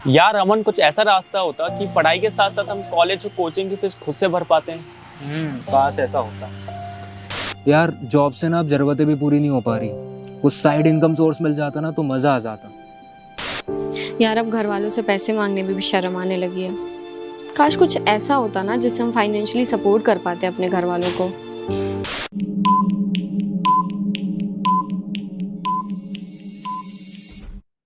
यार अमन, कुछ ऐसा रास्ता होता कि पढ़ाई के साथ साथ हम कॉलेज और कोचिंग की फीस खुद से भर पाते हैं। काश ऐसा होता। यार जॉब से ना अब जरूरतें भी पूरी नहीं हो पा रही। कुछ साइड इनकम सोर्स मिल जाता ना तो मजा आ जाता। यार अब घर वालों से पैसे मांगने में भी शर्म आने लगी है। काश कुछ ऐसा होता ना जिससे हम फाइनेंशियली सपोर्ट कर पाते अपने घर वालों को।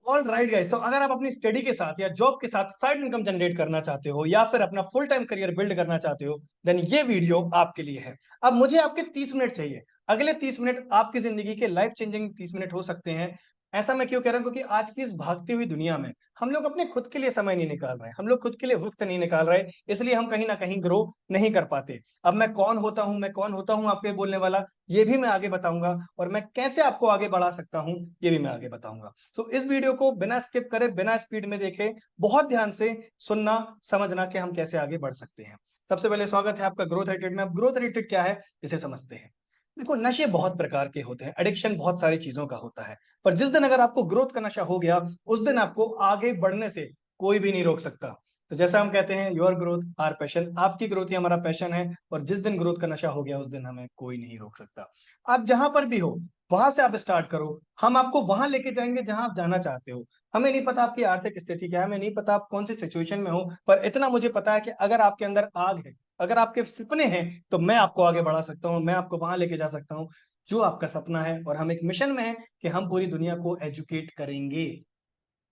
ऑल राइट गाइस, तो अगर आप अपनी स्टडी के साथ या जॉब के साथ साइड इनकम जनरेट करना चाहते हो या फिर अपना फुल टाइम करियर बिल्ड करना चाहते हो, देन ये वीडियो आपके लिए है। अब मुझे आपके 30 मिनट चाहिए। अगले 30 मिनट आपकी जिंदगी के लाइफ चेंजिंग 30 मिनट हो सकते हैं। ऐसा मैं क्यों कह रहा हूं? क्योंकि आज की इस भागती हुई दुनिया में हम लोग अपने खुद के लिए समय नहीं निकाल रहे, हम लोग खुद के लिए वक्त नहीं निकाल रहे, इसलिए हम कहीं ना कहीं ग्रो नहीं कर पाते। अब मैं कौन होता हूं आपको ये बोलने वाला, ये भी मैं आगे बताऊंगा, और मैं कैसे आपको आगे बढ़ा सकता हूं ये भी मैं आगे बताऊंगा। सो इस वीडियो को बिना स्किप करे, बिना स्पीड में देखे, बहुत ध्यान से सुनना, समझना कि हम कैसे आगे बढ़ सकते हैं। सबसे पहले स्वागत है आपका ग्रोथ रेटेड में। अब ग्रोथ रेटेड क्या है इसे समझते हैं। देखो, नशे बहुत प्रकार के होते हैं, एडिक्शन बहुत सारी चीजों का होता है, पर जिस दिन अगर आपको ग्रोथ का नशा हो गया, उस दिन आपको आगे बढ़ने से कोई भी नहीं रोक सकता। तो जैसा हम कहते हैं, योर ग्रोथ आर पैशन, आपकी ग्रोथ ही हमारा पैशन है, और जिस दिन ग्रोथ का नशा हो गया उस दिन हमें कोई नहीं रोक सकता। आप जहां पर भी हो वहां से आप स्टार्ट करो, हम आपको वहां लेके जाएंगे जहां आप जाना चाहते हो। हमें नहीं पता आपकी आर्थिक स्थिति क्या है, हमें नहीं पता आप कौन सी सिचुएशन में हो, पर इतना मुझे पता है कि अगर आपके अंदर आग है, अगर आपके सपने हैं, तो मैं आपको आगे बढ़ा सकता हूँ, मैं आपको वहां लेके जा सकता हूँ जो आपका सपना है। और हम एक मिशन में है कि हम पूरी दुनिया को एजुकेट करेंगे।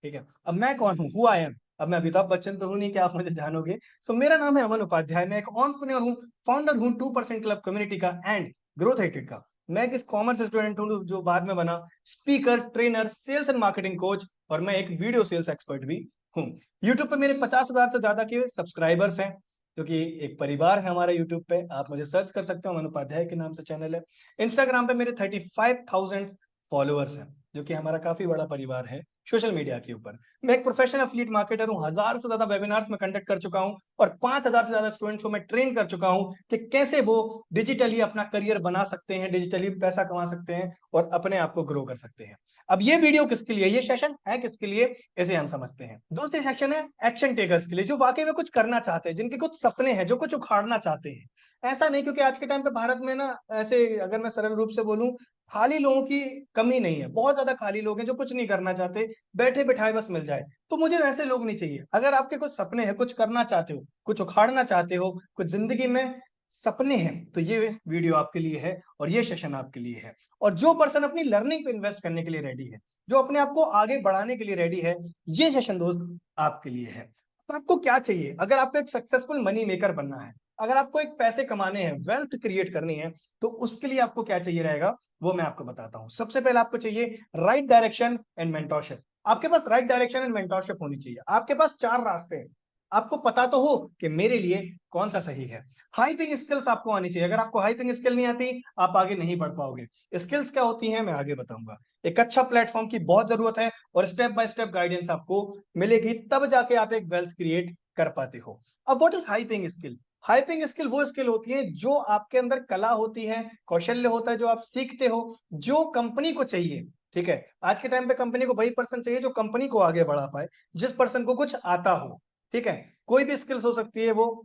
ठीक है, अब मैं कौन हूँ, हु आई एम। अब मैं अमिताभ बच्चन तो हूँ नहीं कि आप मुझे जानोगे। सो मेरा नाम है अमन उपाध्याय, मैं एक एंटरप्रेन्योर हूँ, फाउंडर हूँ 2% क्लब कम्युनिटी का एंड ग्रोथ रेटेड का। मैं एक कॉमर्स स्टूडेंट हूँ जो बाद में बना speaker, trainer, sales and marketing coach, और मैं एक वीडियो सेल्स एक्सपर्ट भी हूँ। यूट्यूब पे मेरे 50,000 से ज्यादा के सब्सक्राइबर्स हैं, क्योंकि एक परिवार है हमारा यूट्यूब पे। आप मुझे सर्च कर सकते हो, अमन उपाध्याय के नाम से चैनल है। इंस्टाग्राम पे मेरे 35,000 फॉलोअर्स हैं, जो कि हमारा काफी बड़ा परिवार है सोशल मीडिया के ऊपर। मैं एक प्रोफेशनल एथलीट मार्केटर हूँ, 1,000 से ज्यादा वेबिनार्स में कंडक्ट कर चुका हूँ, और 5,000 से ज्यादा स्टूडेंट्स को मैं ट्रेन कर चुका हूँ कि कैसे वो डिजिटली अपना करियर बना सकते हैं, डिजिटली पैसा कमा सकते हैं, और अपने आप को ग्रो कर सकते हैं। अब ये वीडियो किसके लिए, ये सेशन है किसके लिए, इसे हम समझते हैं। दूसरी सेक्शन है एक्शन टेकर्स के लिए, जो वाकई में कुछ करना चाहते हैं, जिनके कुछ सपने हैं, जो कुछ उखाड़ना चाहते हैं। ऐसा नहीं, क्योंकि आज के टाइम पे भारत में ना, ऐसे अगर मैं सरल रूप से बोलूं, खाली लोगों की कमी नहीं है, बहुत ज्यादा खाली लोग हैं जो कुछ नहीं करना चाहते, बैठे बिठाए बस मिल जाए। तो मुझे वैसे लोग नहीं चाहिए। अगर आपके कुछ सपने हैं, कुछ करना चाहते हो, कुछ उखाड़ना चाहते हो, कुछ जिंदगी में सपने हैं, तो ये वीडियो आपके लिए है, और ये सेशन आपके लिए है। और जो पर्सन अपनी लर्निंग पे इन्वेस्ट करने के लिए रेडी है, जो अपने आप को आगे बढ़ाने के लिए रेडी है, ये सेशन दोस्त आपके लिए है। तो आपको क्या चाहिए? अगर आपको एक सक्सेसफुल मनी मेकर बनना है, अगर आपको एक पैसे कमाने हैं, वेल्थ क्रिएट करनी है, तो उसके लिए आपको क्या चाहिए रहेगा, वो मैं आपको बताता हूं। सबसे पहले आपको चाहिए राइट डायरेक्शन एंड मेंटरशिप। आपके पास राइट डायरेक्शन एंड मेंटरशिप होनी चाहिए। आपके पास चार रास्ते हैं, आपको पता तो हो कि मेरे लिए कौन सा सही है। हाइपिंग स्किल्स आपको आनी चाहिए। अगर आपको हाइपिंग स्किल नहीं आती, आप आगे नहीं बढ़ पाओगे। स्किल्स क्या होती हैं मैं आगे बताऊंगा। एक अच्छा प्लेटफॉर्म की बहुत जरूरत है, और स्टेप बाय स्टेप गाइडेंस आपको मिलेगी, तब जाके आप एक वेल्थ क्रिएट कर पाते हो। अब what is hyping skill? Hyping skill वो स्किल होती है जो आपके अंदर कला होती है, कौशल्य होता है, जो आप सीखते हो, जो कंपनी को चाहिए। ठीक है, आज के टाइम पे कंपनी को वही पर्सन चाहिए जो कंपनी को आगे बढ़ा पाए, जिस पर्सन को कुछ आता हो। ठीक है, कोई भी स्किल्स हो सकती है, वो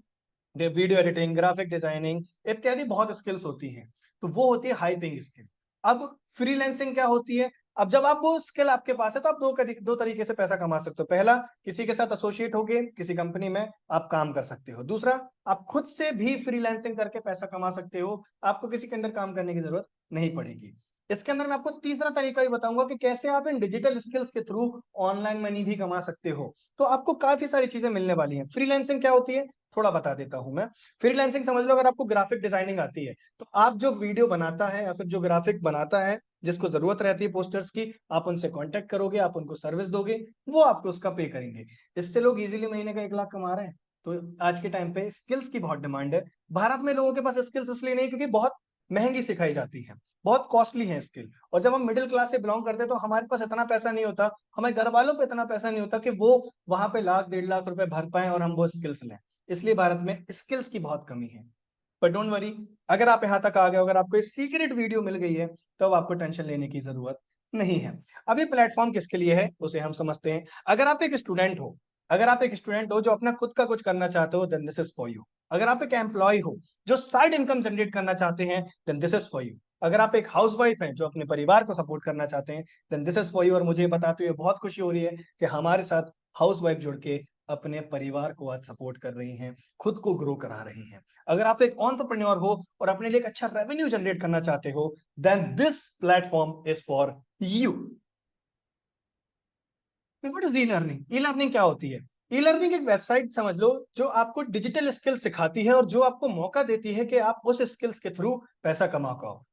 वीडियो एडिटिंग, ग्राफिक डिजाइनिंग इत्यादि बहुत स्किल्स होती हैं, तो वो होती है हाइपिंग स्किल। अब फ्रीलैंसिंग क्या होती है? अब जब आप वो स्किल आपके पास है, तो आप दो तरीके से पैसा कमा सकते हो। पहला, किसी के साथ एसोसिएट होके किसी कंपनी में आप काम कर सकते हो। दूसरा, आप खुद से भी फ्रीलैंसिंग करके पैसा कमा सकते हो, आपको किसी के अंदर काम करने की जरूरत नहीं पड़ेगी। इसके अंदर मैं आपको तीसरा तरीका भी बताऊंगा कि कैसे आप इन डिजिटल स्किल्स के थ्रू ऑनलाइन मनी भी कमा सकते हो। तो आपको काफी सारी चीजें मिलने वाली हैं। फ्रीलैंसिंग क्या होती है, थोड़ा बता देता हूं मैं। फ्रीलांसिंग समझ लो, अगर आपको ग्राफिक डिजाइनिंग आती है, तो आप जो वीडियो बनाता है या फिर जो ग्राफिक बनाता है, जिसको जरूरत रहती है पोस्टर्स की, आप उनसे कांटेक्ट करोगे, आप उनको सर्विस दोगे, वो आपको उसका पे करेंगे। इससे लोग इजीली महीने का 1 लाख कमा रहे हैं। तो आज के टाइम पे स्किल्स की बहुत डिमांड है। भारत में लोगों के पास स्किल्स इसलिए नहीं क्योंकि बहुत महंगी सिखाई जाती है, बहुत कॉस्टली है स्किल। और जब हम मिडिल क्लास से बिलोंग करते हैं, तो हमारे पास इतना पैसा नहीं होता, हमारे घर वालों पे इतना पैसा नहीं होता कि वो वहां पे लाख 1.5 लाख रुपए भर पाए और हम वो स्किल्स लें। इसलिए भारत में स्किल्स की बहुत कमी है। पर डोंट वरी, अगर आप यहाँ तक आ गए, अगर आपको सीक्रेट वीडियो मिल गई है, तो अब आपको टेंशन लेने की जरूरत नहीं है। अभी प्लेटफॉर्म किसके लिए है उसे हम समझते हैं। अगर आप एक स्टूडेंट हो, अगर आप एक स्टूडेंट हो जो अपना खुद का कुछ करना चाहते हो, then this is for you. अगर आप एक एम्प्लॉय हो जो साइड इनकम जनरेट करना चाहते हैं, then this is for you. अगर आप एक हाउसवाइफ हैं जो अपने परिवार को सपोर्ट करना चाहते हैं, then this is for you. और मुझे बताते हुए बहुत खुशी हो रही है कि हमारे साथ हाउसवाइफ जुड़ के अपने परिवार को आज सपोर्ट कर रही हैं, खुद को ग्रो करा रही हैं। अगर आप एक एंटरप्रेन्योर हो और अपने लिए एक अच्छा रेवेन्यू जनरेट करना चाहते हो, then this platform is for you. What is e learning? E learning क्या होती है? ई लर्निंग एक वेबसाइट समझ लो जो आपको डिजिटल स्किल सिखाती है और जो आपको मौका देती है कि आप उस स्किल्स के थ्रू पैसा कमा पाओ।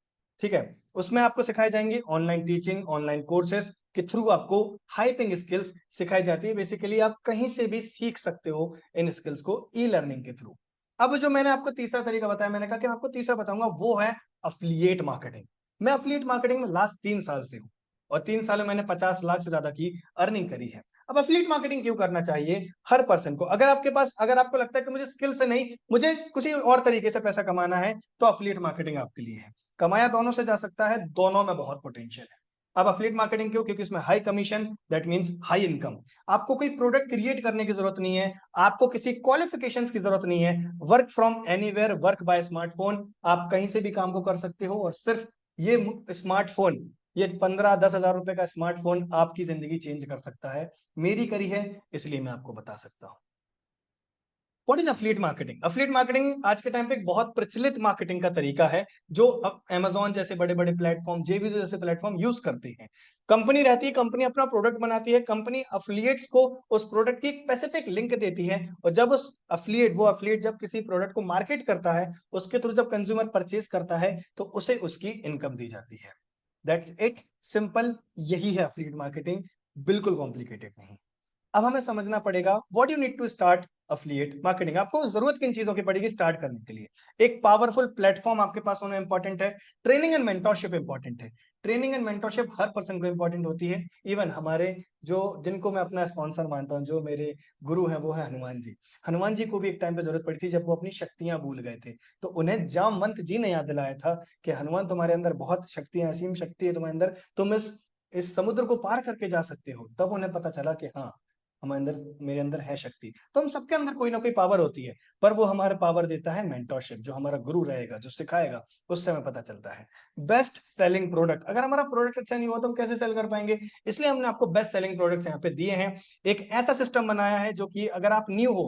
ठीक है, उसमें आपको सिखाई जाएंगी ऑनलाइन टीचिंग, ऑनलाइन कोर्सेज के थ्रू आपको हाई पेइंग स्किल्स सिखाई जाती है। बेसिकली आप कहीं से भी सीख सकते हो इन स्किल्स को ई लर्निंग के थ्रू। अब जो मैंने आपको तीसरा तरीका बताया, मैंने कहा कि मैं आपको तीसरा बताऊंगा, वो है अफिलिएट मार्केटिंग। मैं अफिलिएट मार्केटिंग में लास्ट 3 साल से हूँ और 3 साल में मैंने 50 लाख से ज्यादा की अर्निंग करी है। अब अफिलिएट मार्केटिंग क्यों करना चाहिए हर पर्सन को? अगर आपके पास, अगर आपको लगता है कि मुझे स्किल से नहीं, मुझे किसी और तरीके से पैसा कमाना है, तो अफिलिएट मार्केटिंग आपके लिए है। कमाया दोनों से जा सकता है, दोनों में बहुत पोटेंशियल है। अब अफिलिएट मार्केटिंग क्यों? क्योंकि इसमें high commission, that means high income. आपको कोई प्रोडक्ट क्रिएट करने की जरूरत नहीं है, आपको किसी क्वालिफिकेशंस की जरूरत नहीं है। Work from anywhere, work by smartphone, आप कहीं से भी काम को कर सकते हो और सिर्फ ये स्मार्टफोन, ये 15-10 हजार रुपए का स्मार्टफोन आपकी जिंदगी चेंज कर सकता है। मेरी करी है, इसलिए मैं आपको बता सकता हूं। What is affiliate marketing? Affiliate marketing आज के टाइम पे एक बहुत प्रचलित मार्केटिंग का तरीका है जो अब Amazon जैसे बड़े बड़े प्लेटफॉर्म, जेवीज़ो जैसे प्लेटफॉर्म यूज करते हैं। कंपनी रहती है, कंपनी अपना प्रोडक्ट बनाती है, कंपनी अफिलिएट्स को उस प्रोडक्ट की एक स्पेसिफिक लिंक देती है और जब उस अफिलिएट जब किसी प्रोडक्ट को मार्केट करता है, उसके थ्रू जब कंज्यूमर परचेज करता है, तो उसे उसकी इनकम दी जाती है। दैट्स इट, सिंपल, यही है अफिलिएट मार्केटिंग, बिल्कुल कॉम्प्लिकेटेड नहीं। अब हमें समझना पड़ेगा what you need to start affiliate marketing. आपको जरूरत किन चीजों की पड़ेगी स्टार्ट करने के लिए? एक पावरफुल प्लेटफॉर्म आपके पास होना इंपॉर्टेंट है, ट्रेनिंग एंड मेंटरशिप इंपॉर्टेंट है। Training and mentorship her person को इंपॉर्टेंट होती है। इवन हमारे जो, जिनको मैं अपना स्पॉन्सर मानता हूँ, जो मेरे गुरु हैं, वो है हनुमान जी। हनुमान जी को भी एक टाइम पे जरूरत पड़ी थी जब वो अपनी शक्तियां भूल गए थे, तो उन्हें जामवंत जी ने याद दिलाया था कि हनुमान, तुम्हारे अंदर बहुत शक्तियां, असीम शक्ति है तुम्हारे अंदर, तुम इस समुद्र को पार करके जा सकते हो। तब उन्हें पता चला कि हाँ, हमारे अंदर, मेरे अंदर है शक्ति। तो हम सबके अंदर कोई ना कोई पावर होती है, पर वो हमारा पावर देता है मेंटरशिप, जो हमारा गुरु रहेगा, जो सिखाएगा, उससे हमें पता चलता है। बेस्ट सेलिंग प्रोडक्ट, अगर हमारा प्रोडक्ट अच्छा नहीं हुआ तो हम कैसे सेल कर पाएंगे? इसलिए हमने आपको बेस्ट सेलिंग प्रोडक्ट्स यहाँ पे दिए हैं। एक ऐसा सिस्टम बनाया है जो कि अगर आप न्यू हो,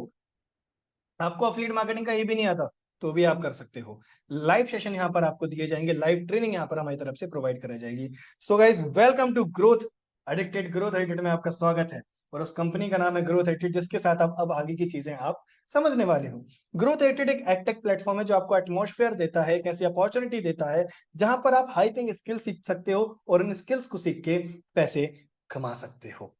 आपको अफिलिएट मार्केटिंग का ये भी नहीं आता, तो भी आप कर सकते हो। लाइव सेशन यहाँ पर आपको दिए जाएंगे, लाइव ट्रेनिंग यहाँ पर हमारी तरफ से प्रोवाइड कराई जाएगी। So guys, welcome to Growth Addicted. Growth Addicted में आपका स्वागत है और उस कंपनी का नाम है ग्रोथ एडिक्टेड, जिसके साथ आप अब आगे की चीजें आप समझने वाले हो। ग्रोथ एडिक्टेड एक एडटेक प्लेटफॉर्म है जो आपको एटमॉस्फेयर देता है, एक ऐसी अपॉर्चुनिटी देता है जहां पर आप हाई पेइंग स्किल सीख सकते हो और इन स्किल्स को सीख के पैसे कमा सकते हो।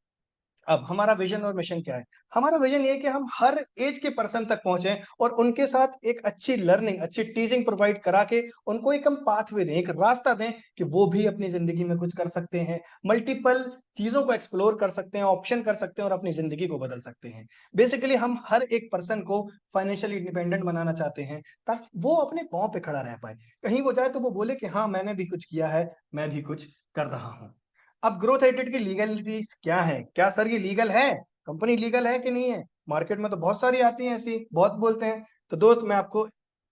अब हमारा विजन और मिशन क्या है? हमारा विजन ये है कि हम हर एज के पर्सन तक पहुंचे और उनके साथ एक अच्छी लर्निंग, अच्छी टीचिंग प्रोवाइड करा के उनको एक हम पाथवे दें, एक रास्ता दें कि वो भी अपनी जिंदगी में कुछ कर सकते हैं, मल्टीपल चीजों को एक्सप्लोर कर सकते हैं, ऑप्शन कर सकते हैं और अपनी जिंदगी को बदल सकते हैं। बेसिकली हम हर एक पर्सन को फाइनेंशियली इंडिपेंडेंट बनाना चाहते हैं ताकि वो अपने पांव पे खड़ा रह पाए। कहीं वो जाए तो वो बोले कि हाँ, मैंने भी कुछ किया है, मैं भी कुछ कर रहा हूँ। अब ग्रोथ एडिट की लीगलिटीज क्या है? क्या सर ये लीगल है? कंपनी लीगल है कि नहीं है? मार्केट में तो बहुत सारी आती हैं ऐसी, बहुत बोलते हैं। तो दोस्त,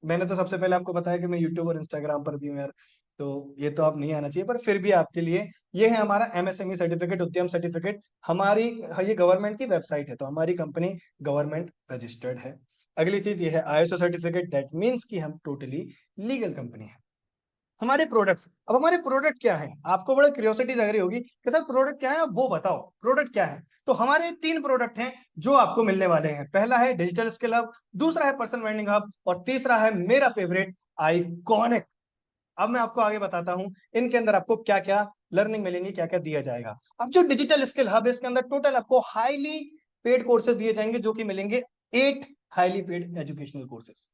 मैंने तो सबसे पहले आपको बताया कि मैं यूट्यूब और इंस्टाग्राम पर भी हूँ यार, तो ये तो आप नहीं आना चाहिए, पर फिर भी आपके लिए ये है हमारा एमएसएमई सर्टिफिकेट, उद्यम सर्टिफिकेट। हमारी, ये गवर्नमेंट की वेबसाइट है, तो हमारी कंपनी गवर्नमेंट रजिस्टर्ड है। अगली चीज ये है आईएसओ सर्टिफिकेट, दैट मीन्स कि हम टोटली लीगल कंपनी है। हमारे प्रोडक्ट्स, अब हमारे प्रोडक्ट क्या है? आपको बड़ा क्यूरियोसिटी लग रही होगी कि सर प्रोडक्ट क्या है, वो बताओ प्रोडक्ट क्या है। तो हमारे 3 प्रोडक्ट हैं जो आपको मिलने वाले हैं। पहला है डिजिटल स्किल हब, दूसरा है पर्सनल ब्रांडिंग हब और तीसरा है मेरा फेवरेट, आइकॉनिक। अब मैं आपको आगे बताता हूं इनके अंदर आपको क्या क्या लर्निंग मिलेंगी, क्या क्या दिया जाएगा। अब जो डिजिटल स्किल हब है, इसके अंदर टोटल आपको हाईली पेड कोर्सेज दिए जाएंगे, जो कि मिलेंगे 8 highly paid educational courses.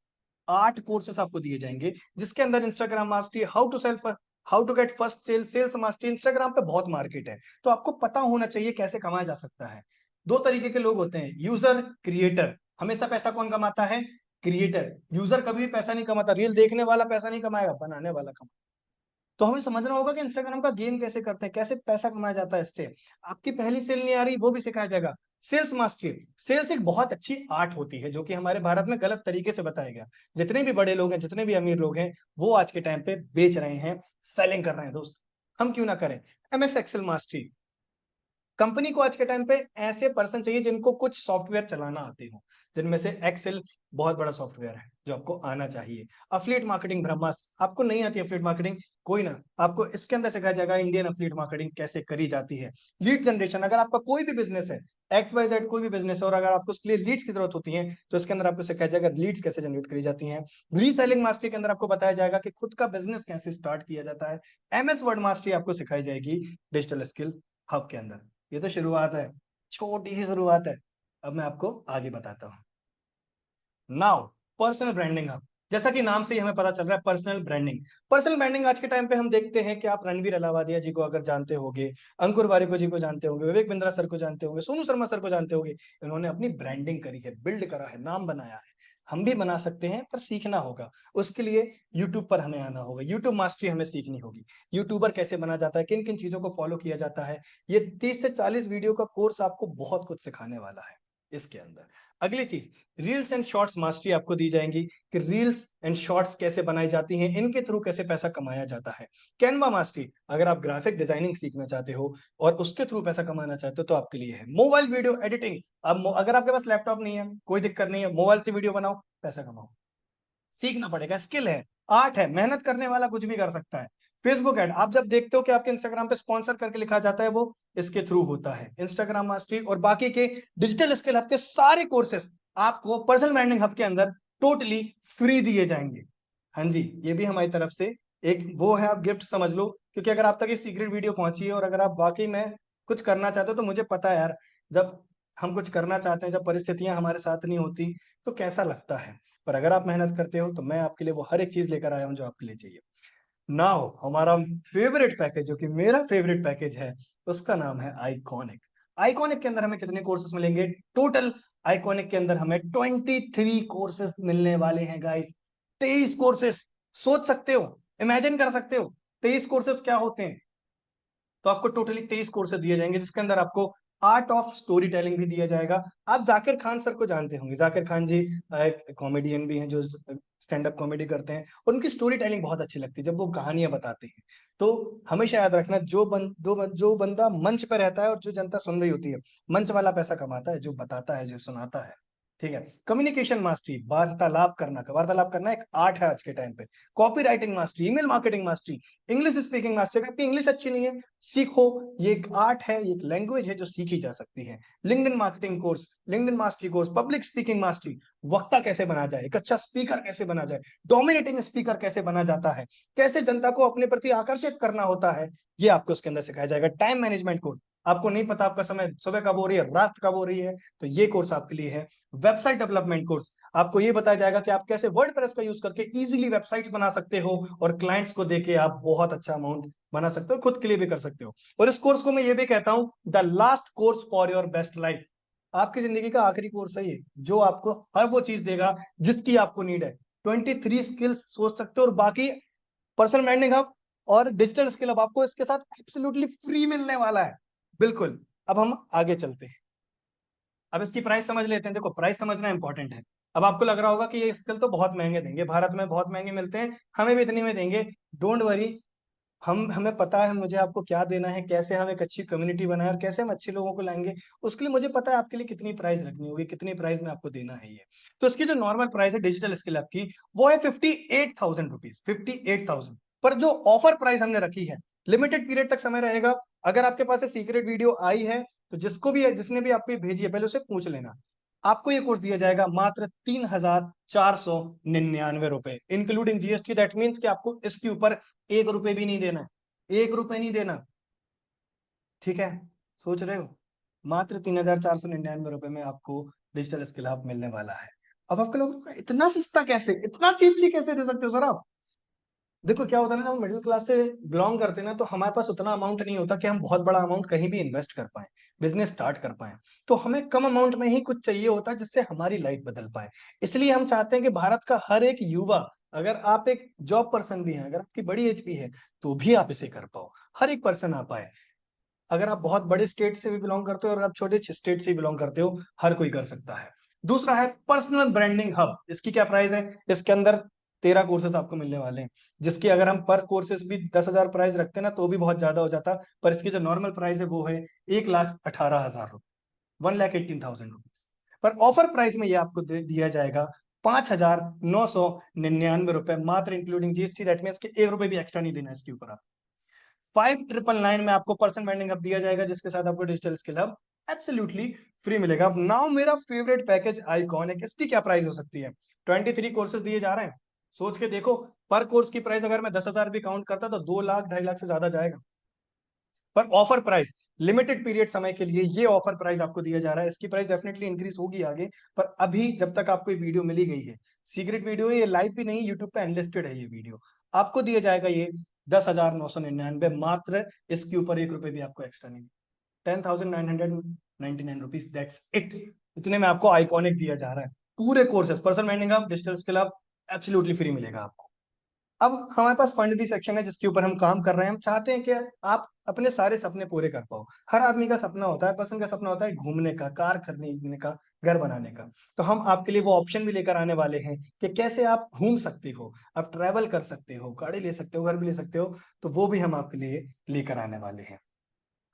8 courses आपको दिए जाएंगे, जिसके अंदर Instagram mastery, how to get first sale, sales mastery. Instagram पे बहुत मार्केट है, तो आपको पता होना चाहिए कैसे कमाया जा सकता है। 2 तरीके के लोग होते हैं, यूजर, क्रिएटर। हमेशा पैसा कौन कमाता है? क्रिएटर। यूजर कभी भी पैसा नहीं कमाता, रील देखने वाला पैसा नहीं कमाएगा, बनाने वाला कमाएगा। तो हमें समझना होगा कि इंस्टाग्राम का गेम कैसे करते हैं, कैसे पैसा कमाया जाता है इससे। आपकी पहली सेल नहीं आ रही, वो भी सिखाया जाएगा। सेल्स मास्टरी, सेल्स एक बहुत अच्छी आर्ट होती है जो कि हमारे भारत में गलत तरीके से बताया गया। जितने भी बड़े लोग हैं, जितने भी अमीर लोग हैं, वो आज के टाइम पे बेच रहे हैं, सेलिंग कर रहे हैं दोस्त। हम क्यों ना करें? एमएस एक्सेल मास्टरी, कंपनी को आज के टाइम पे ऐसे पर्सन चाहिए जिनको कुछ सॉफ्टवेयर चलाना आते हो, जिनमें से एक्सेल बहुत बड़ा सॉफ्टवेयर है जो आपको आना चाहिए। अफिलिएट मार्केटिंग ब्रह्मास्त्र, आपको नहीं आती अफिलिएट मार्केटिंग, कोई ना, आपको इसके अंदर सिखाया जाएगा इंडियन अफिलिएट मार्केटिंग कैसे करी जाती है। लीड जनरेशन, अगर आपका कोई भी बिजनेस है, XYZ कोई भी बिजनेस है, और अगर आपको उसके लिए लीड्स की जरूरत होती है तो इसके अंदर आपको सिखाया जाएगा लीड्स कैसे जनरेट करी जाती हैं। रीसेलिंग मास्टरी के अंदर आपको बताया जाएगा कि खुद का बिजनेस कैसे स्टार्ट किया जाता है। एमएस वर्ड मास्टरी आपको सिखाई जाएगी डिजिटल स्किल हब के अंदर। ये तो शुरुआत है, छोटी सी शुरुआत है। अब मैं आपको आगे बताता हूं। नाउ पर्सनल ब्रांडिंग हब, जैसा कि नाम से ही हमें पता चल रहा है पर्सनल ब्रांडिंग। पर्सनल ब्रांडिंग आज के टाइम पे हम देखते हैं कि आप रणवीर अलावादिया जी को अगर जानते होंगे, अंकुर वारिको जी को जानते होंगे, विवेक बिंद्रा सर को जानते होंगे, सोनू शर्मा सर को जानते होंगे। इन्होंने अपनी ब्रांडिंग करी है, बिल्ड करा है, नाम बनाया है। हम भी बना सकते हैं, पर सीखना होगा। उसके लिए यूट्यूब पर हमें आना होगा, यूट्यूब मास्टरी हमें सीखनी होगी। यूट्यूबर कैसे बना जाता है, किन किन चीजों को फॉलो किया जाता है, ये 30 से 40 वीडियो का कोर्स आपको बहुत कुछ सिखाने वाला है इसके अंदर। अगली चीज, रील्स एंड शॉर्ट्स मास्टरी आपको दी जाएंगी कि रील्स एंड शॉर्ट्स कैसे बनाई जाती हैं, इनके थ्रू कैसे पैसा कमाया जाता है। कैनवा मास्टरी, अगर आप ग्राफिक डिजाइनिंग सीखना चाहते हो और उसके थ्रू पैसा कमाना चाहते हो तो आपके लिए है। मोबाइल वीडियो एडिटिंग, अब अगर आपके पास लैपटॉप नहीं है कोई दिक्कत नहीं है, मोबाइल से वीडियो बनाओ, पैसा कमाओ। सीखना पड़ेगा, स्किल है, आर्ट है, मेहनत करने वाला कुछ भी कर सकता है। फेसबुक एड, आप जब देखते हो कि आपके इंस्टाग्राम पे स्पॉन्सर करके लिखा जाता है, वो इसके थ्रू होता है। इंस्टाग्राम मास्टरी और बाकी के डिजिटल स्किल हब के सारे कोर्सेस आपको पर्सनल ब्रांडिंग हब के अंदर टोटली फ्री दिए जाएंगे। हाँ जी, ये भी हमारी तरफ से एक वो है, आप गिफ्ट समझ लो, क्योंकि अगर आप तक ये सीक्रेट वीडियो पहुंची है और अगर आप वाकई में कुछ करना चाहते हो, तो मुझे पता है यार, जब हम कुछ करना चाहते हैं, जब परिस्थितियां हमारे साथ नहीं होती तो कैसा लगता है। पर अगर आप मेहनत करते हो तो मैं आपके लिए वो हर एक चीज लेकर आया हूं जो आपके लिए चाहिए। नाउ हमारा फेवरेट पैकेज, जो कि मेरा फेवरेट पैकेज है, उसका नाम है आइकॉनिक। आइकॉनिक के अंदर हमें कितने कोर्सेज मिलेंगे टोटल? आइकॉनिक के अंदर हमें 23 कोर्सेज मिलने वाले हैं गाइस। 23 कोर्सेज, सोच सकते हो, इमेजिन कर सकते हो 23 कोर्सेज क्या होते हैं? तो आपको टोटली 23 कोर्सेज दिए जाएंगे, जिसके अंदर आपको आर्ट ऑफ स्टोरी टेलिंग भी दिया जाएगा। आप जाकिर खान सर को जानते होंगे, जाकिर खान जी एक कॉमेडियन भी हैं जो स्टैंड अप कॉमेडी करते हैं, और उनकी स्टोरी टेलिंग बहुत अच्छी लगती है जब वो कहानियां बताते हैं। तो हमेशा याद रखना, जो बंदा मंच पर रहता है और जो जनता सुन रही होती है, मंच वाला पैसा कमाता है, जो बताता है, जो सुनाता है। ठीक है। कम्युनिकेशन मास्टरी, वार्तालाप करना एक आर्ट है आज के टाइम पे। Copy writing mastery, email marketing mastery, English speaking mastery, अगर आपकी इंग्लिश अच्छी नहीं है सीखो, ये एक आर्ट है, ये एक लैंग्वेज है जो सीखी जा सकती है। LinkedIn marketing course, LinkedIn mastery course, public speaking mastery, वक्ता कैसे बना जाए, एक अच्छा स्पीकर कैसे बना जाए, डोमिनेटिंग स्पीकर कैसे बना जाता है, कैसे जनता को अपने प्रति आकर्षित करना होता है, ये आपको इसके अंदर सिखाया जाएगा। टाइम मैनेजमेंट कोर्स, आपको नहीं पता आपका समय सुबह कब हो रही है, रात कब हो रही है, तो ये कोर्स आपके लिए है। वेबसाइट डेवलपमेंट कोर्स, आपको ये बताया जाएगा कि आप कैसे वर्डप्रेस का यूज करके इजीली वेबसाइट्स बना सकते हो और क्लाइंट्स को देके आप बहुत अच्छा अमाउंट बना सकते हो, खुद के लिए भी कर सकते हो। और इस कोर्स को मैं ये भी कहता हूं the last course for your best life. आपकी जिंदगी का आखिरी कोर्स है ये, जो आपको हर वो चीज देगा जिसकी आपको नीड है। 23 स्किल्स सोच सकते हो, और बाकी पर्सनल ब्रांडिंग हब और डिजिटल स्किल हब आपको इसके साथ एब्सोल्युटली फ्री मिलने वाला है। बिल्कुल। अब हम आगे चलते हैं, अब इसकी प्राइस समझ लेते हैं। देखो, प्राइस समझना इंपॉर्टेंट है। अब आपको लग रहा होगा कि ये स्किल तो बहुत महंगे देंगे, भारत में बहुत महंगे मिलते हैं, हमें भी इतने में देंगे। डोंट वरी, हमें पता है मुझे आपको क्या देना है, कैसे हम एक अच्छी कम्युनिटी बनाए और कैसे हम अच्छे लोगों को लाएंगे। उसके लिए मुझे पता है आपके लिए कितनी प्राइस रखनी होगी, कितनी प्राइस में आपको देना है ये। तो इसकी जो नॉर्मल प्राइस है डिजिटल स्किल आपकी, वो है 58,000 रुपीज, 58,000। पर जो ऑफर प्राइस हमने रखी है, लिमिटेड पीरियड तक समय रहेगा। अगर आपके पास सीक्रेट वीडियो आई है तो जिसने भी आपको भेजी है, पहले उसे पूछ लेना। आपको ये कोर्स दिया जाएगा मात्र 3,499 रुपए, इंक्लूडिंग जीएसटी। दैट मीन्स कि आपको इसके ऊपर 1 रुपए भी नहीं देना है, 1 रुपए नहीं देना। ठीक है, सोच रहे हो? मात्र 3,499 रुपए में आपको डिजिटल स्किल हब मिलने वाला है। अब आपके लोगों को इतना सस्ता कैसे, इतना चीपली कैसे दे सकते हो सर आप? देखो क्या होता है ना, जब हम मिडिल क्लास से बिलोंग करते हैं ना, तो हमारे पास उतना अमाउंट नहीं होता कि हम बहुत बड़ा अमाउंट कहीं भी इन्वेस्ट कर पाए, बिजनेस स्टार्ट कर पाए। तो हमें कम अमाउंट में ही कुछ चाहिए होता है जिससे हमारी लाइफ बदल पाए। इसलिए हम चाहते हैं कि भारत का हर एक युवा, अगर आप एक जॉब पर्सन भी हैं, अगर आपकी बड़ी एज भी है, तो भी आप इसे कर पाओ, हर एक पर्सन आ पाए। अगर आप बहुत बड़े स्टेट से भी बिलोंग करते हो और आप छोटे स्टेट से बिलोंग करते हो, हर कोई कर सकता है। दूसरा है पर्सनल ब्रांडिंग हब। इसकी क्या प्राइस है? इसके अंदर 13 कोर्सेज आपको मिलने वाले हैं, जिसकी अगर हम पर कोर्सेज भी 10,000 प्राइस रखते हैं ना, तो भी बहुत ज्यादा हो जाता। पर इसकी जो नॉर्मल प्राइस है वो है 1,18,000 रुपए, 1,18,000 रुपीज। पर ऑफर प्राइस में ये आपको दिया जाएगा 5,999 रुपए मात्र, इंक्लूडिंग जीएसटी। दैट मीन्स कि 1 रुपए भी एक्स्ट्रा नहीं देना इसके ऊपर। आप 5,999 में आपको पर्सनल ब्रांडिंग हब दिया जाएगा, जिसके साथ आपको digital skill hub absolutely free मिलेगा। अब नाउ मेरा फेवरेट पैकेज आइकॉनिक, इसकी क्या प्राइस हो सकती है? 23 कोर्सेज दिए जा रहे हैं। सोच के देखो, पर कोर्स की प्राइस अगर मैं 10,000 भी काउंट करता तो 2 लाख 2.5 लाख से ज्यादा जाएगा। पर ऑफर प्राइस, लिमिटेड पीरियड समय के लिए ये ऑफर प्राइस आपको दिया जा रहा है। इसकी प्राइस डेफिनेटली इंक्रीज होगी आगे, पर अभी जब तक आपको ये वीडियो मिली गई है, सीक्रेट वीडियो है ये, लाइव भी नहीं, यूट्यूब पे अनलिस्टेड है ये वीडियो, आपको दिया जाएगा ये 10,999 मात्र। इसके ऊपर 1 रुपए भी आपको एक्स्ट्रा नहीं, 10,999 रुपीज, दैट्स इट। इतने में आपको आइकॉनिक दिया जा रहा है। पूरे courses, personal branding hub, digital skill hub absolutely free मिलेगा आपको। अब हमारे पास फंड भी सेक्शन है जिसके ऊपर हम काम कर रहे हैं। हम चाहते हैं कि आप अपने सारे सपने पूरे कर पाओ। हर आदमी का सपना होता है, पर्सन का सपना होता है घूमने का, कार खरीदने का, घर बनाने का। तो हम आपके लिए वो ऑप्शन भी लेकर आने वाले हैं कि कैसे आप घूम सकते हो, आप ट्रैवल कर सकते हो, गाड़ी ले सकते हो, घर भी ले सकते हो। तो वो भी हम आपके लिए लेकर आने वाले हैं।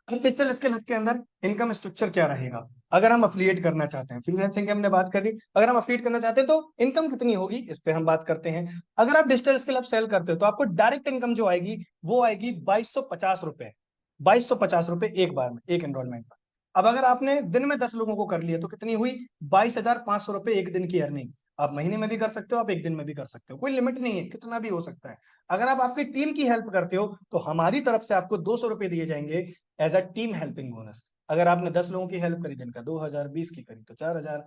अब डिजिटल स्किल हब के अंदर इनकम स्ट्रक्चर क्या रहेगा? अगर हम अफिलिएट करना चाहते हैं, फ्रीलांसिंग की हमने बात करी, अगर हम अफिलिएट करना चाहते हैं तो इनकम कितनी होगी, इस पे हम बात करते हैं। अगर आप डिजिटल स्किल हब सेल करते हो तो आपको डायरेक्ट इनकम जो आएगी वो आएगी 2,250 रुपए, 2,250 रुपए एक बार में, एक एनरोलमेंट पर। अब अगर आपने दिन में 10 लोगों को कर लिया तो कितनी हुई? 22,500 रुपए एक दिन की अर्निंग। आप महीने में भी कर सकते हो, आप एक दिन में भी कर सकते हो, कोई लिमिट नहीं है, कितना भी हो सकता है। अगर आप आपकी टीम की हेल्प करते हो तो हमारी तरफ से आपको 200 रुपए दिए जाएंगे as a team helping bonus. अगर आपने 10 लोगों की हेल्प करी, दिन का 2,000, 20 की करी तो 4,000,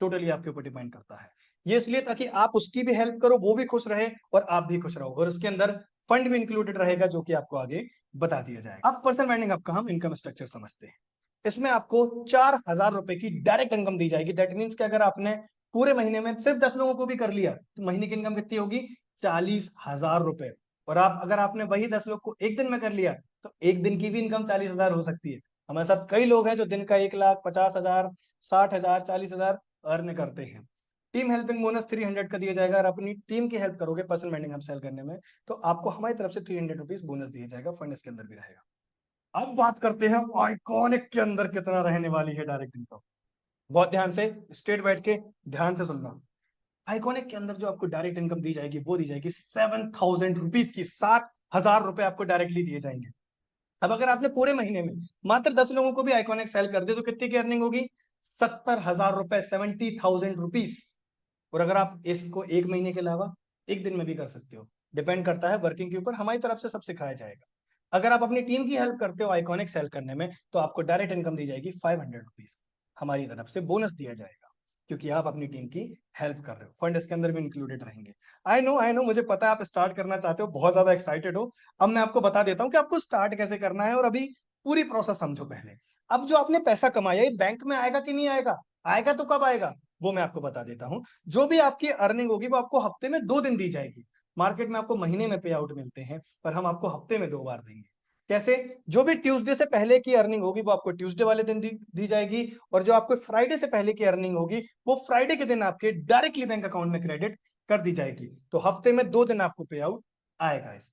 टोटली आपके ऊपर डिपेंड करता है। ये इसलिए ताकि आप उसकी भी हेल्प करो, वो भी खुश रहे और आप भी खुश रहो, और इसके अंदर फंड भी इंक्लूडेड रहेगा जो कि आपको आगे बता दिया जाएगा। अब पर्सनल ब्रांडिंग आपका हम इनकम स्ट्रक्चर समझते हैं। इसमें आपको 4,000 रुपए की डायरेक्ट इनकम दी जाएगी। दैट मीन्स कि अगर आपने पूरे महीने में सिर्फ 10 लोगों को भी कर लिया तो महीने की इनकम कितनी होगी? 40,000 रुपए। और आप अगर आपने वही 10 लोग को एक दिन में कर लिया तो एक दिन की भी इनकम 40,000 हो सकती है। हमारे साथ कई लोग हैं जो दिन का 1,50,000, 60,000, 40,000 अर्न करते हैं। टीम हेल्पिंग बोनस 300 का दिया जाएगा। अगर अपनी टीम की हेल्प करोगे पर्सनल ब्रांडिंग हब सेल करने में तो आपको हमारी तरफ से 300 रुपीज बोनस दिया जाएगा। फंड इसके अंदर भी रहेगा। अब बात करते हैं आइकॉनिक के अंदर कितना रहने वाली है डायरेक्ट इनकम। बहुत ध्यान से, स्ट्रेट बैठ के ध्यान से सुनना। आइकॉनिक के अंदर जो आपको डायरेक्ट इनकम दी जाएगी वो दी जाएगी 7,000 रुपीज की। 7,000 रुपए आपको डायरेक्टली दिए जाएंगे। अब अगर आपने पूरे महीने में मात्र 10 लोगों को भी आइकॉनिक सेल कर दे तो कितनी की अर्निंग होगी? 70,000 रुपए, 70,000 रुपीज। और अगर आप इसको एक महीने के अलावा एक दिन में भी कर सकते हो, डिपेंड करता है वर्किंग के ऊपर। हमारी तरफ से सब सिखाया जाएगा। अगर आप अपनी टीम की हेल्प करते हो आइकॉनिक सेल करने में तो आपको डायरेक्ट इनकम दी जाएगी 500 रुपीज, हमारी तरफ से बोनस दिया जाएगा क्योंकि आप अपनी टीम की हेल्प कर रहे हो। फंड इसके अंदर भी इंक्लूडेड रहेंगे। आई नो, मुझे पता है आप स्टार्ट करना चाहते हो, बहुत ज्यादा एक्साइटेड हो। अब मैं आपको बता देता हूँ कि आपको स्टार्ट कैसे करना है, और अभी पूरी प्रोसेस समझो पहले। अब जो आपने पैसा कमाया ये बैंक में आएगा कि नहीं आएगा? आएगा तो कब आएगा वो मैं आपको बता देता हूँ। जो भी आपकी अर्निंग होगी वो आपको हफ्ते में 2 दिन दी जाएगी। मार्केट में आपको महीने में पे आउट मिलते हैं, पर हम आपको हफ्ते में 2 बार देंगे। कैसे? जो भी ट्यूसडे से पहले की अर्निंग होगी वो आपको ट्यूसडे वाले दिन दी जाएगी, और जो आपको फ्राइडे से पहले की अर्निंग होगी वो फ्राइडे के दिन आपके डायरेक्टली बैंक अकाउंट में क्रेडिट कर दी जाएगी। तो हफ्ते में 2 दिन आपको पे आउट आएगा। इस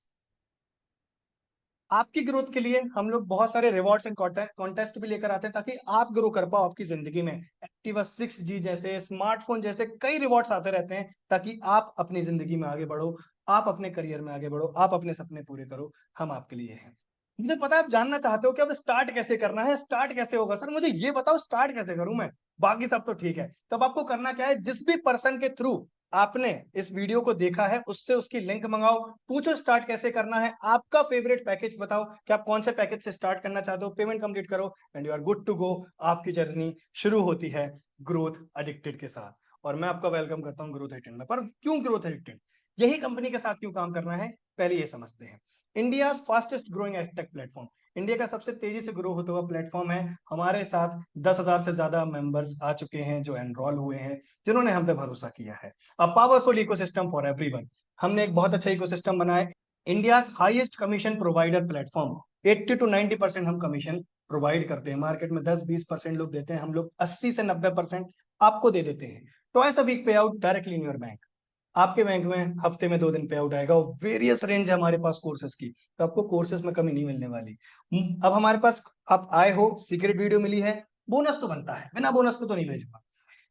आपकी ग्रोथ के लिए हम लोग बहुत सारे रिवॉर्ड्स एंड कॉन्टेस्ट भी लेकर आते हैं ताकि आप ग्रो कर पाओ आपकी जिंदगी में। एक्टिवा 6G जैसे, स्मार्टफोन जैसे कई रिवॉर्ड्स आते रहते हैं ताकि आप अपनी जिंदगी में आगे बढ़ो, आप अपने करियर में आगे बढ़ो, आप अपने सपने पूरे करो। हम आपके लिए हैं। मुझे पता है आप जानना चाहते हो कि अब स्टार्ट कैसे करना है, स्टार्ट कैसे होगा। सर मुझे ये बताओ स्टार्ट कैसे करूं मैं, बाकी सब तो ठीक है। तब आपको करना क्या है, जिस भी पर्सन के थ्रू आपने इस वीडियो को देखा है उससे उसकी लिंक मंगाओ, पूछो स्टार्ट कैसे करना है, आपका फेवरेट पैकेज बताओ कि आप कौन से पैकेज से स्टार्ट करना चाहते हो, पेमेंट कंप्लीट करो and you are good to go. आपकी जर्नी शुरू होती है ग्रोथ एडिक्टेड के साथ, और मैं आपका वेलकम करता हूं ग्रोथ एडिक्टेड में। पर क्यों ग्रोथ एडिक्टेड, यही कंपनी के साथ क्यों काम करना है, पहले ये समझते हैं। India fastest growing edtech platform, India का सबसे तेजी से ग्रो होता हुआ प्लेटफॉर्म है। हमारे साथ 10,000 से ज्यादा मेंबर्स आ चुके हैं जो एनरोल हुए हैं, जिन्होंने हम पे भरोसा किया है। A powerful ecosystem for everyone, हमने एक बहुत अच्छा इकोसिस्टम बनाया। India highest commission provider platform, 80 to 90% हम कमीशन प्रोवाइड करते हैं। मार्केट में 10-20% लोग देते हैं, हम लोग 80 से 90% आपको दे देते हैं। ट्वाइस अ वीक पे out directly in your bank. आपके बैंक में हफ्ते में 2 दिन पे आउट आएगा। वेरियस रेंज है हमारे पास कोर्सेज की, तो आपको कोर्सेज में कमी नहीं मिलने वाली। अब हमारे पास आप आए हो, सीक्रेट वीडियो मिली है, बोनस तो बनता है, बिना बोनस को तो नहीं भेजूंगा।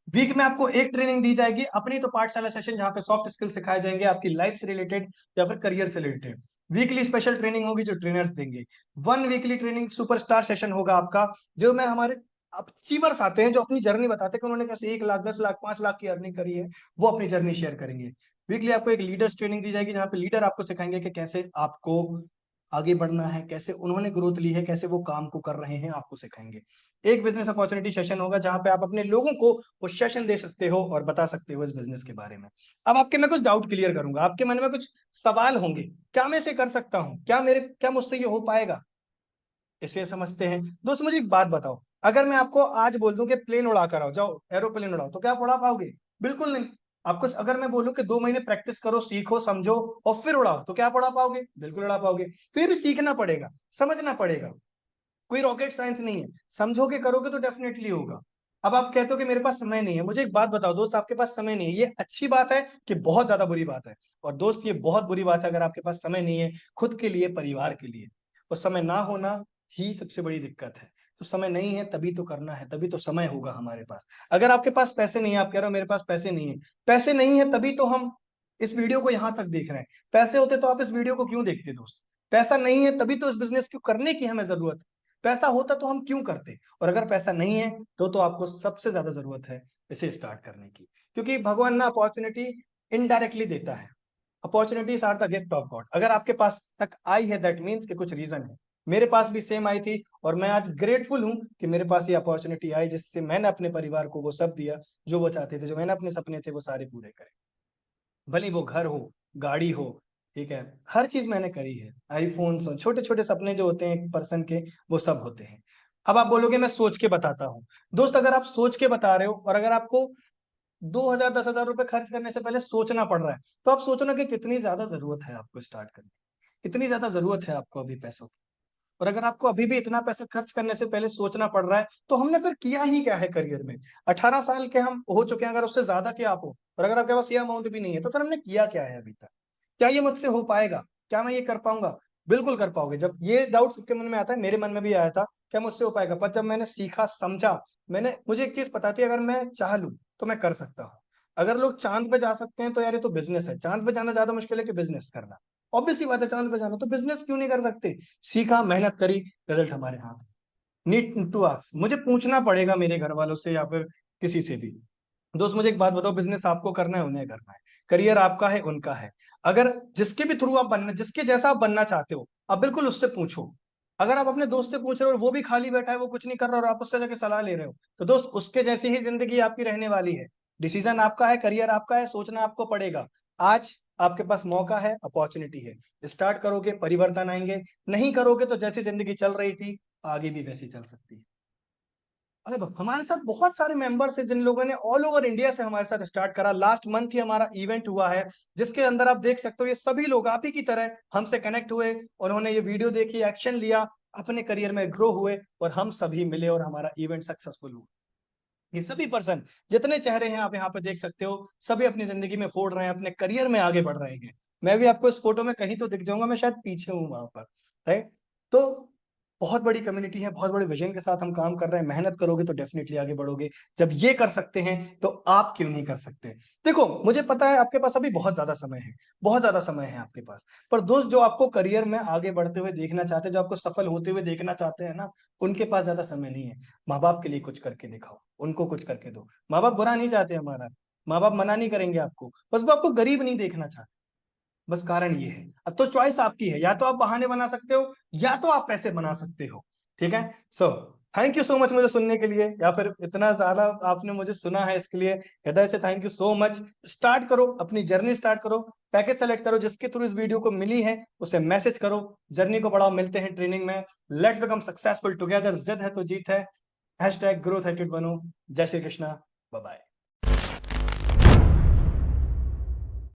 वीक में आपको एक ट्रेनिंग दी जाएगी अपनी, तो पाठशाला सेशन जहां पे सॉफ्ट स्किल सिखाए जाएंगे आपकी लाइफ से रिलेटेड या फिर करियर से रिलेटेड। वीकली स्पेशल ट्रेनिंग होगी जो ट्रेनर्स देंगे। 1 वीकली ट्रेनिंग सुपरस्टार सेशन होगा आपका, जो मैं हमारे अचीवर्स आते हैं जो अपनी जर्नी बताते हैं कि उन्होंने कैसे 1 लाख, 10 लाख, 5 लाख की अर्निंग करी है, वो अपनी जर्नी शेयर करेंगे। वीकली आपको एक लीडर्स ट्रेनिंग दी जाएगी जहां पे लीडर आपको सिखाएंगे कि कैसे आपको आगे बढ़ना है, कैसे उन्होंने ग्रोथ ली है, कैसे वो काम को कर रहे हैं, आपको सिखाएंगे। एक बिजनेस अपॉर्चुनिटी सेशन होगा जहां पे आप अपने लोगों को वो सेशन दे सकते हो और बता सकते हो इस बिजनेस के बारे में। अब आपके मैं कुछ डाउट क्लियर करूंगा, आपके मन में कुछ सवाल होंगे, क्या मैं इसे कर सकता हूँ, क्या मुझसे ये हो पाएगा, इसे समझते हैं। दोस्त मुझे एक बात बताओ, अगर मैं आपको आज बोल दूं कि प्लेन उड़ा कर आओ, जाओ एरोप्लेन उड़ाओ, तो क्या आप उड़ा पाओगे? बिल्कुल नहीं। आपको अगर मैं बोलूं कि 2 महीने प्रैक्टिस करो, सीखो, समझो और फिर उड़ाओ, तो क्या आप उड़ा पाओगे? बिल्कुल उड़ा पाओगे। तो ये भी सीखना पड़ेगा, समझना पड़ेगा, कोई रॉकेट साइंस नहीं है। समझोगे, करोगे तो डेफिनेटली होगा। अब आप कहते हो कि मेरे पास समय नहीं है, मुझे एक बात बताओ दोस्त, आपके पास समय नहीं है, ये अच्छी बात है कि बहुत ज्यादा बुरी बात है? और दोस्त ये बहुत बुरी बात है अगर आपके पास समय नहीं है खुद के लिए, परिवार के लिए। और समय ना होना ही सबसे बड़ी दिक्कत है। तो समय नहीं है तभी तो करना है, तभी तो समय होगा हमारे पास। अगर आपके पास पैसे नहीं है, आप कह रहे हो मेरे पास पैसे नहीं है, पैसे नहीं है तभी तो हम इस वीडियो को यहां तक देख रहे हैं। पैसे होते तो आप इस वीडियो को क्यों देखते दोस्त? पैसा नहीं है तभी तो इस बिजनेस को करने की हमें जरूरत है। पैसा होता तो हम क्यों करते? और अगर पैसा नहीं है तो आपको सबसे ज्यादा जरूरत है इसे स्टार्ट करने की, क्योंकि भगवान ना अपॉर्चुनिटी इनडायरेक्टली देता है। Opportunities are the gift of God. अगर आपके पास तक आई है दैट मीन्स कि कुछ रीजन है। मेरे पास भी सेम आई थी और मैं आज ग्रेटफुल हूं कि मेरे पास ये अपॉर्चुनिटी आई, जिससे मैंने अपने परिवार को वो सब दिया जो वो चाहते थे, जो मैंने अपने सपने थे वो सारे पूरे करे। भले वो घर हो, गाड़ी हो, ठीक है, हर चीज मैंने करी है। आईफोन, छोटे छोटे सपने जो होते हैं एक पर्सन के, वो सब होते हैं। अब आप बोलोगे मैं सोच के बताता हूँ। दोस्त अगर आप सोच के बता रहे हो और अगर आपको 2,000 10,000 रुपए खर्च करने से पहले सोचना पड़ रहा है, तो आप सोचो ना कि कितनी ज्यादा जरूरत है आपको स्टार्ट करने की, कितनी ज्यादा जरूरत है आपको अभी पैसों की। और अगर आपको अभी भी इतना पैसा खर्च करने से पहले सोचना पड़ रहा है, तो हमने फिर किया ही क्या है करियर में? 18 साल के हम हो चुके हैं, अगर उससे ज्यादा के आप हो, और अगर आपके पास ये अमाउंट भी नहीं है, तो फिर हमने किया क्या है अभी तक? क्या ये मुझसे हो पाएगा? क्या मैं ये कर पाऊंगा? बिल्कुल कर पाओगे। जब ये डाउट सबके मन में आता है, मेरे मन में भी आया था, क्या मुझसे हो पाएगा? पर जब मैंने सीखा, समझा, मुझे एक चीज पता थी, अगर मैं चाह लूं तो मैं कर सकता हूँ। अगर लोग चांद पे जा सकते हैं तो यार ये तो बिजनेस है। चांद पे जाना ज्यादा मुश्किल है कि बिजनेस करना? ऑब्वियसली बात है, चांद पे जाना, तो बिजनेस क्यों नहीं कर सकते? सीखा, मेहनत करी, रिजल्ट हमारे हाथ। नीड टू आस्क, मुझे पूछना पड़ेगा मेरे घर वालों से या फिर किसी से भी। दोस्त मुझे एक बात बताओ, बिजनेस आपको करना है, उन्हें करना है, करियर आपका है, उनका है। अगर जिसके भी थ्रू आप बनना, जिसके जैसा आप बनना चाहते हो, आप बिल्कुल उससे पूछो। अगर आप अपने दोस्त से पूछ रहे हो और वो भी खाली बैठा है, वो कुछ नहीं कर रहा और आप उससे जाके सलाह ले रहे हो, तो दोस्त उसके जैसी ही जिंदगी आपकी रहने वाली है। डिसीजन आपका है, करियर आपका है, सोचना आपको पड़ेगा। आज आपके पास मौका है, अपॉर्चुनिटी है, स्टार्ट करोगे परिवर्तन आएंगे, नहीं करोगे तो जैसी जिंदगी चल रही थी आगे भी वैसी चल सकती है। अरे हमारे साथ बहुत सारे मेंबर्स हैं जिन लोगों ने ऑल ओवर इंडिया से हमारे साथ स्टार्ट करा। लास्ट मंथ ही हमारा इवेंट हुआ है, जिसके अंदर आप देख सकते हो ये सभी लोग आप ही की तरह हमसे कनेक्ट हुए, उन्होंने ये वीडियो देखी, एक्शन लिया, अपने करियर में ग्रो हुए और हम सभी मिले और हमारा इवेंट सक्सेसफुल हुआ। ये सभी पर्सन जितने चेहरे हैं आप यहाँ पे देख सकते हो, सभी अपनी जिंदगी में फोड़ रहे हैं, अपने करियर में आगे बढ़ रहे हैं। मैं भी आपको इस फोटो में कहीं तो दिख जाऊंगा, मैं शायद पीछे हूँ वहां पर, राइट? तो बहुत बड़ी कम्युनिटी है, बहुत बड़े विजन के साथ हम काम कर रहे हैं। मेहनत करोगे तो डेफिनेटली आगे बढ़ोगे। जब ये कर सकते हैं तो आप क्यों नहीं कर सकते? देखो मुझे पता है आपके पास अभी बहुत ज्यादा समय है, बहुत ज्यादा समय है आपके पास। पर दोस्त जो आपको करियर में आगे बढ़ते हुए देखना चाहते हैं, जो आपको सफल होते हुए देखना चाहते हैं ना, उनके पास ज्यादा समय नहीं है। माँ बाप के लिए कुछ करके दिखाओ, उनको कुछ करके दो। माँ बाप बुरा नहीं चाहते हमारा, माँ बाप मना नहीं करेंगे आपको, बस वो आपको गरीब नहीं देखना चाहते। बस कारण ये है। अब तो चॉइस आपकी है, या तो आप बहाने बना सकते हो या तो आप पैसे बना सकते हो। ठीक है, so thank you so much मुझे सुनने के लिए, या फिर इतना ज्यादा आपने मुझे सुना है इसके लिए हृदय से thank you so much. Start करो अपनी जर्नी, स्टार्ट करो, पैकेज सेलेक्ट करो जिसके थ्रू इस वीडियो को मिली है, उसे मैसेज करो, जर्नी को बढ़ाओ। मिलते हैं ट्रेनिंग में, लेट्स बिकम सक्सेसफुल टुगेदर। जिद है तो जीत है। #growth attitude बनो। जय श्री कृष्णा, बाय बाय।